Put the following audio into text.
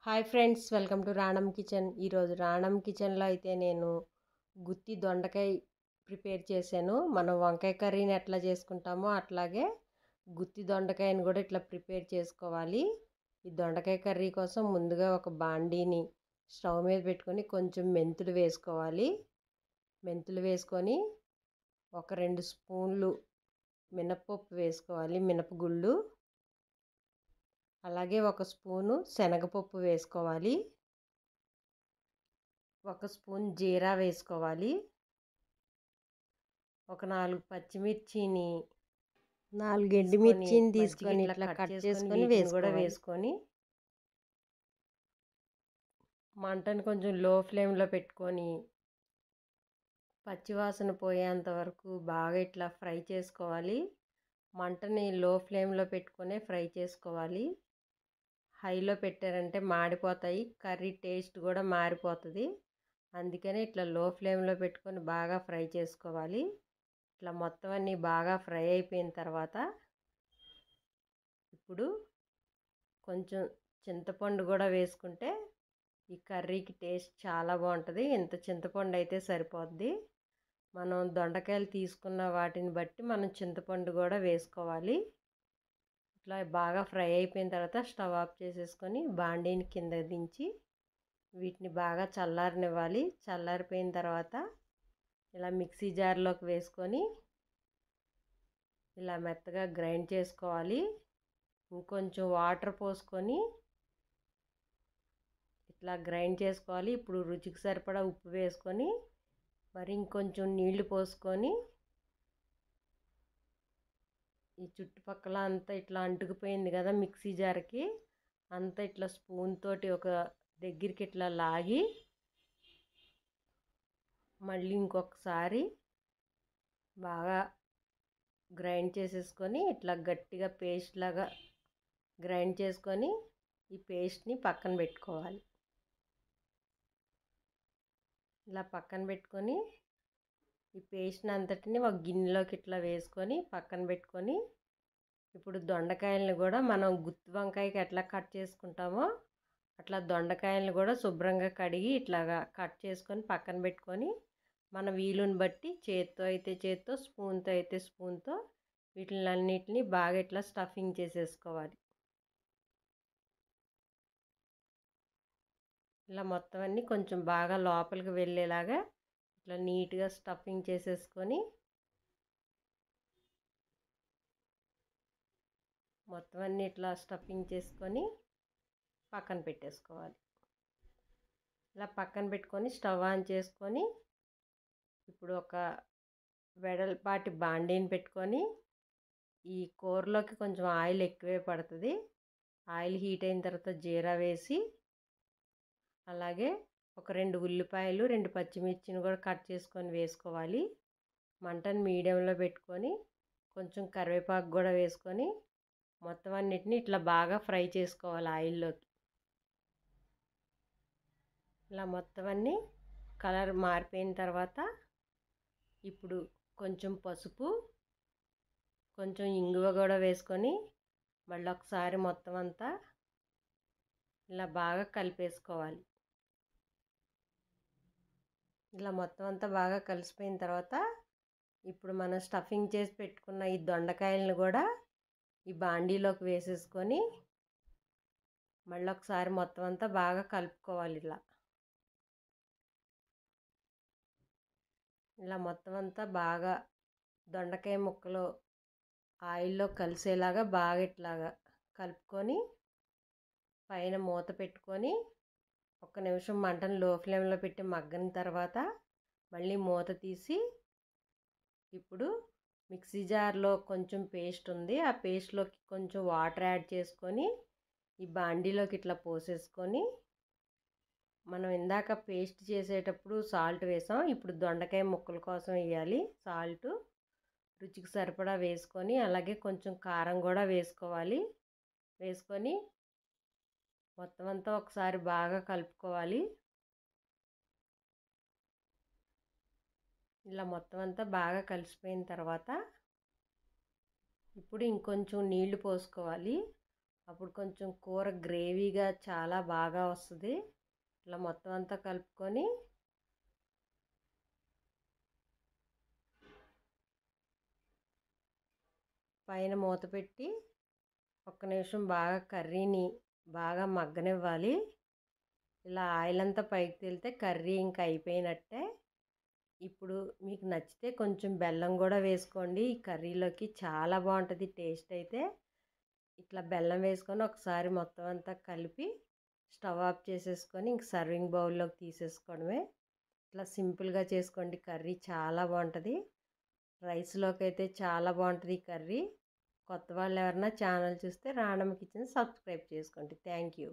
Hi friends, welcome to రాణం kitchen. ఈరోజు రాణం కిచెన్లో అయితే నేను గుత్తి దొండకాయ ప్రిపేర్ చేశాను. మనం వంకాయ కర్రీని ఎట్లా చేసుకుంటామో అట్లాగే గుత్తి దొండకాయని కూడా ఇట్లా ప్రిపేర్ చేసుకోవాలి. ఈ దొండకాయ కర్రీ కోసం ముందుగా ఒక బాండీని స్టవ్ మీద పెట్టుకొని కొంచెం మెంతులు వేసుకోవాలి. మెంతులు వేసుకొని ఒక 2 స్పూన్లు మినపప్పు వేసుకోవాలి, మినపగుళ్ళు. అలాగే ఒక స్పూను శనగపప్పు వేసుకోవాలి, ఒక స్పూన్ జీరా వేసుకోవాలి, ఒక 4 పచ్చిమిర్చిని 4 ఎండుమిర్చిని తీసుకొని ఇట్లా కట్ చేసుకొని కూడా వేసుకొని మంటను కొంచెం లో ఫ్లేమ్లో పెట్టుకొని పచ్చివాసన పోయేంత వరకు బాగా ఇట్లా ఫ్రై చేసుకోవాలి. మంటని లో ఫ్లేమ్లో పెట్టుకొని ఫ్రై చేసుకోవాలి. హైలో పెట్టారంటే మాడిపోతాయి, కర్రీ టేస్ట్ కూడా మారిపోతుంది. అందుకని ఇట్లా లో ఫ్లేమ్లో పెట్టుకొని బాగా ఫ్రై చేసుకోవాలి. ఇట్లా మొత్తం అన్నీ బాగా ఫ్రై అయిపోయిన తర్వాత ఇప్పుడు కొంచెం చింతపండు కూడా వేసుకుంటే ఈ కర్రీకి టేస్ట్ చాలా బాగుంటుంది. ఇంత చింతపండు అయితే సరిపోద్ది. మనం దొండకాయలు తీసుకున్న వాటిని బట్టి మనం చింతపండు కూడా వేసుకోవాలి. ఇట్లా బాగా ఫ్రై అయిపోయిన తర్వాత స్టవ్ ఆఫ్ చేసేసుకొని బాండీని కింద దించి వీటిని బాగా చల్లారనివ్వాలి. చల్లారిపోయిన తర్వాత ఇలా మిక్సీ జార్లోకి వేసుకొని ఇలా మెత్తగా గ్రైండ్ చేసుకోవాలి. ఇంకొంచెం వాటర్ పోసుకొని ఇట్లా గ్రైండ్ చేసుకోవాలి. ఇప్పుడు రుచికి సరిపడా ఉప్పు వేసుకొని మరి ఇంకొంచెం నీళ్లు పోసుకొని ఈ చుట్టుపక్కల అంతా ఇట్లా అంటుకుపోయింది కదా మిక్సీ జార్కి, అంతా ఇట్లా స్పూన్ తోటి ఒక దగ్గరికి ఇట్లా లాగి మళ్ళీ ఇంకొకసారి బాగా గ్రైండ్ చేసేసుకొని ఇట్లా గట్టిగా పేస్ట్ లాగా గ్రైండ్ చేసుకొని ఈ పేస్ట్ని పక్కన పెట్టుకోవాలి. ఇలా పక్కన పెట్టుకొని ఈ పేస్ట్ని అంతటిని ఒక గిన్నెలోకి ఇట్లా వేసుకొని పక్కన పెట్టుకొని ఇప్పుడు దొండకాయలను కూడా మనం గుత్తి వంకాయకి ఎట్లా కట్ చేసుకుంటామో అట్లా దొండకాయలను కూడా శుభ్రంగా కడిగి ఇట్లాగా కట్ చేసుకొని పక్కన పెట్టుకొని మన వీలుని బట్టి చేత్తో అయితే చేత్తో, స్పూన్తో అయితే స్పూన్తో వీటిలన్నిటిని బాగా ఇట్లా స్టఫింగ్ చేసేసుకోవాలి. ఇలా మొత్తం అన్నీ కొంచెం బాగా లోపలికి వెళ్ళేలాగా ఇట్లా నీట్గా స్టఫింగ్ చేసేసుకొని మొత్తం అన్నీ ఇట్లా స్టఫింగ్ చేసుకొని పక్కన పెట్టేసుకోవాలి. ఇలా పక్కన పెట్టుకొని స్టవ్ ఆన్ చేసుకొని ఇప్పుడు ఒక వెడల్పాటి బాండీని పెట్టుకొని ఈ కూరలోకి కొంచెం ఆయిల్ ఎక్కువే పడుతుంది. ఆయిల్ హీట్ అయిన తర్వాత జీరా వేసి అలాగే ఒక 2 ఉల్లిపాయలు, 2 పచ్చిమిర్చిని కూడా కట్ చేసుకొని వేసుకోవాలి. మంటను మీడియంలో పెట్టుకొని కొంచెం కరివేపాకు కూడా వేసుకొని మొత్తం అన్నిటిని ఇట్లా బాగా ఫ్రై చేసుకోవాలి ఆయిల్లోకి. ఇలా మొత్తం అన్నీ కలర్ మారిపోయిన తర్వాత ఇప్పుడు కొంచెం పసుపు, కొంచెం ఇంగువ కూడా వేసుకొని మళ్ళీ ఒకసారి మొత్తం అంతా ఇలా బాగా కలిపేసుకోవాలి. ఇలా మొత్తం అంతా బాగా కలిసిపోయిన తర్వాత ఇప్పుడు మనం స్టఫింగ్ చేసి పెట్టుకున్న ఈ దొండకాయలను కూడా ఈ బాండీలోకి వేసేసుకొని మళ్ళీ ఒకసారి మొత్తం అంతా బాగా కలుపుకోవాలి. ఇలా మొత్తం అంతా బాగా దొండకాయ ముక్కలు ఆయిల్లో కలిసేలాగా బాగా ఇట్లాగా కలుపుకొని పైన మూత పెట్టుకొని 1 నిమిషం మంటను లో ఫ్లేమ్లో పెట్టి మగ్గిన తర్వాత మళ్ళీ మూత తీసి ఇప్పుడు మిక్సీ జార్లో కొంచెం పేస్ట్ ఉంది, ఆ పేస్ట్లోకి కొంచెం వాటర్ యాడ్ చేసుకొని ఈ బాండీలోకి ఇట్లా పోసేసుకొని మనం ఇందాక పేస్ట్ చేసేటప్పుడు సాల్ట్ వేసాం, ఇప్పుడు దొండకాయ ముక్కల కోసం వేయాలి సాల్ట్. రుచికి సరిపడా వేసుకొని అలాగే కొంచెం కారం కూడా వేసుకోవాలి. వేసుకొని మొత్తం అంతా ఒకసారి బాగా కలుపుకోవాలి. ఇలా మొత్తం అంతా బాగా కలిసిపోయిన తర్వాత ఇప్పుడు ఇంకొంచెం నీళ్లు పోసుకోవాలి. అప్పుడు కొంచెం కూర గ్రేవీగా చాలా బాగా వస్తుంది. ఇట్లా మొత్తం అంతా కలుపుకొని పైన మూత పెట్టి ఒక్క నిమిషం బాగా కర్రీని బాగా మగ్గనివ్వాలి. ఇలా ఆయిల్ అంతా పైకి తేలితే కర్రీ ఇంకా అయిపోయినట్టే. ఇప్పుడు మీకు నచ్చితే కొంచెం బెల్లం కూడా వేసుకోండి. ఈ కర్రీలోకి చాలా బాగుంటుంది టేస్ట్ అయితే. ఇట్లా బెల్లం వేసుకొని ఒకసారి మొత్తం అంతా కలిపి స్టవ్ ఆఫ్ చేసేసుకొని ఇంక సర్వింగ్ బౌల్లోకి తీసేసుకోవడమే. ఇట్లా సింపుల్గా చేసుకోండి, కర్రీ చాలా బాగుంటుంది. రైస్లోకి అయితే చాలా బాగుంటుంది ఈ కర్రీ. కొత్త వాళ్ళు ఎవరన్నా ఛానల్ చూస్తే రాణమ్మ కిచెన్ సబ్స్క్రైబ్ చేసుకోండి. Thank you.